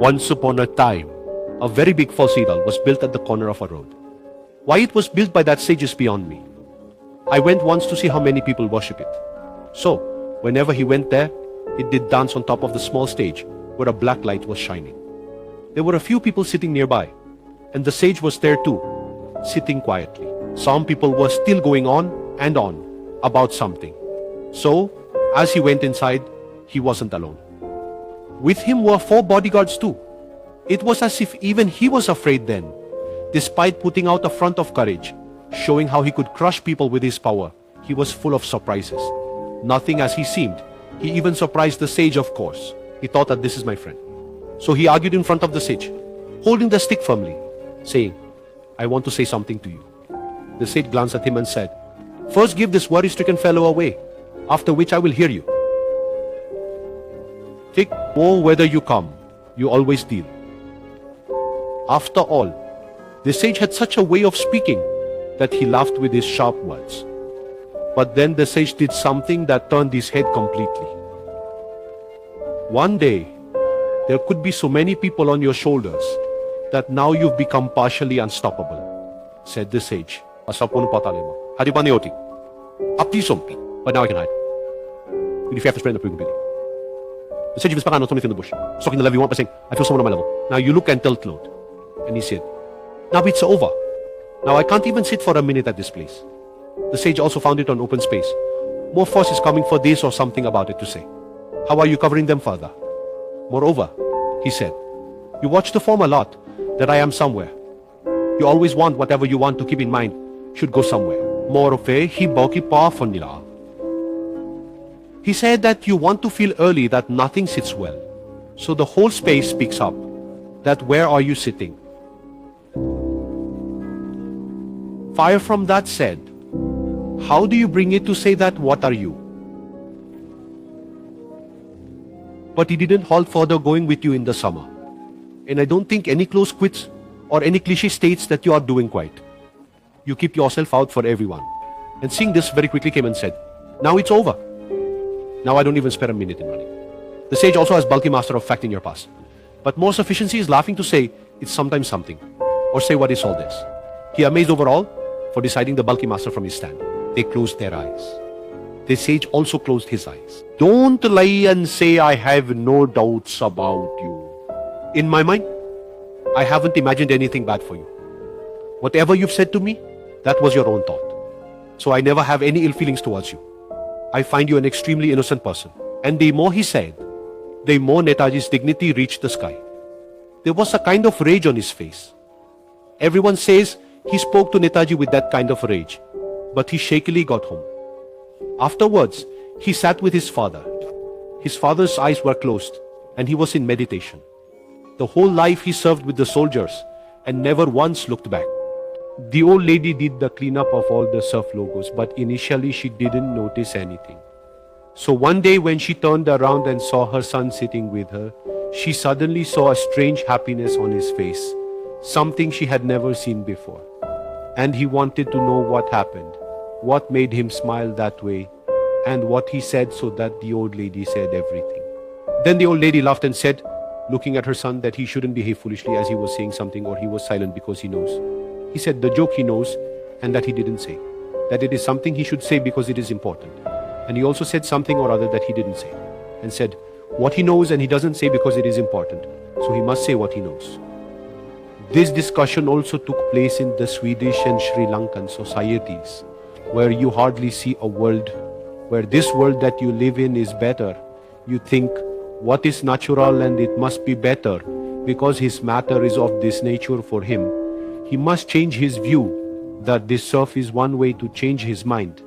Once upon a time, a very big false idol was built at the corner of a road. Why it was built by that sage is beyond me. I went once to see how many people worship it. So, whenever he went there, it did dance on top of the small stage where a black light was shining. There were a few people sitting nearby, and the sage was there too, sitting quietly. Some people were still going on and on about something. So, as he went inside, he wasn't alone. With him were 4 bodyguards too. It was as if even he was afraid then, despite putting out a front of courage, showing how he could crush people with his power. He was full of surprises. Nothing as he seemed. He even surprised the sage, of course. He thought that this is my friend. So he argued in front of the sage, holding the stick firmly, saying, I want to say something to you. The sage glanced at him and said, first give this worry-stricken fellow away, after which I will hear you. Take more whether you come, you always deal. After all, the sage had such a way of speaking that he laughed with his sharp words. But then the sage did something that turned his head completely. One day, there could be so many people on your shoulders that now you've become partially unstoppable, said the sage. But now I can hide. If you have to spread the completely. The sage was in the bush, stalking the level you want by saying, I feel someone on my level. Now you look and tell Claude. And he said, now it's over. Now I can't even sit for a minute at this place. The sage also found it on open space. More force is coming for this or something about it to say. How are you covering them further? Moreover, he said, you watch the form a lot, that I am somewhere. You always want whatever you want to keep in mind should go somewhere. He said that you want to feel early that nothing sits well. So the whole space speaks up, that where are you sitting? Fire from that said, how do you bring it to say that what are you? But he didn't halt further going with you in the summer. And I don't think any close quits or any cliche states that you are doing quite. You keep yourself out for everyone. And seeing this very quickly came and said, now it's over. Now I don't even spare a minute in running. The sage also has bulky master of fact in your past. But more sufficiency is laughing to say it's sometimes something. Or say what is all this. He amazed overall for deciding the bulky master from his stand. They closed their eyes. The sage also closed his eyes. Don't lie and say I have no doubts about you. In my mind, I haven't imagined anything bad for you. Whatever you've said to me, that was your own thought. So I never have any ill feelings towards you. I find you an extremely innocent person. And the more he said, the more Netaji's dignity reached the sky. There was a kind of rage on his face. Everyone says he spoke to Netaji with that kind of rage, but he shakily got home. Afterwards, he sat with his father. His father's eyes were closed, and he was in meditation. The whole life he served with the soldiers, and never once looked back. The old lady did the cleanup of all the surf logos, but initially she didn't notice anything. So one day when she turned around and saw her son sitting with her, she suddenly saw a strange happiness on his face, something she had never seen before. And he wanted to know what happened, what made him smile that way, and what he said, so that the old lady said everything. Then the old lady laughed and said, looking at her son, that he shouldn't behave foolishly as he was saying something, or he was silent because he knows. He said the joke he knows and that he didn't say, that it is something he should say because it is important. And he also said something or other that he didn't say, and said what he knows and he doesn't say because it is important, so he must say what he knows. This discussion also took place in the Swedish and Sri Lankan societies, where you hardly see a world where this world that you live in is better. You think what is natural and it must be better because his matter is of this nature for him. He must change his view that this surf is one way to change his mind.